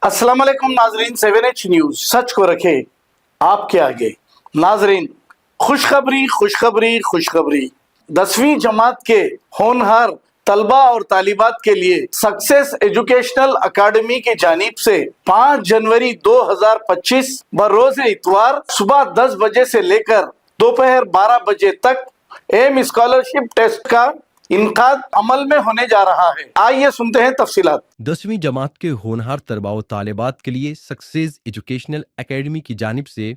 अस्सलाम वालेकुम नाजरीन, 7H न्यूज सच को रखे आपके आगे। नाजरीन, खुशखबरी खुशखबरी खुशखबरी, 10वीं जमात के होनहार तलबा और तालिबात के लिए सक्सेस एजुकेशनल अकादमी की जानिब से 5 जनवरी 2025 बरोज इतवार सुबह 10 बजे से लेकर दोपहर 12 बजे तक एम स्कॉलरशिप टेस्ट का इनकाद अमल में होने जा रहा है। आइए सुनते हैं तफसीलात। 10वीं जमात के होनहार तलबा व तालिबात के लिए सक्सेस एजुकेशनल एकेडमी की जानिब से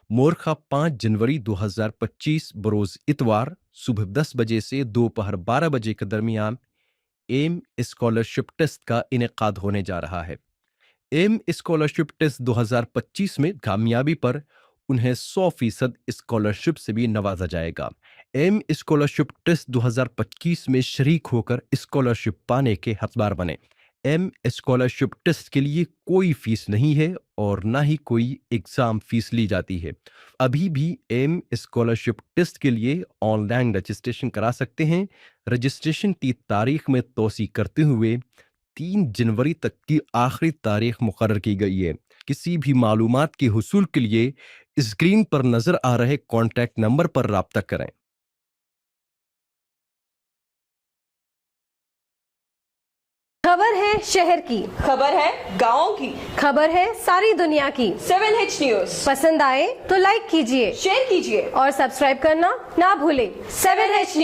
मोरखा 5 जनवरी 2025 बरोज़ इतवार सुबह 10 बजे से दोपहर 12 बजे के दरमियान एम स्कॉलरशिप टेस्ट का इनेकाद होने जा रहा है। एम स्कॉलरशिप टेस्ट 2025 में कामयाबी पर उन्हें 100% स्कॉलरशिप से भी नवाजा जाएगा। एम स्कॉलरशिप टेस्ट 2025 में शरीक होकर स्कॉलरशिप पाने के हकदार बने। एम स्कॉलरशिप टेस्ट के लिए कोई फीस नहीं है और ना ही कोई एग्ज़ाम फीस ली जाती है। अभी भी एम स्कॉलरशिप टेस्ट के लिए ऑनलाइन रजिस्ट्रेशन करा सकते हैं। रजिस्ट्रेशन की तारीख में तोसी करते हुए 3 जनवरी तक की आखिरी तारीख मुकर्रर की गई है। किसी भी मालूमात के हुसूल के लिए स्क्रीन पर नजर आ रहे कॉन्टैक्ट नंबर पर राब्ता करें। खबर है शहर की, खबर है गाँव की, खबर है सारी दुनिया की। 7H न्यूज पसंद आए तो लाइक कीजिए, शेयर कीजिए और सब्सक्राइब करना ना भूलें। 7H news.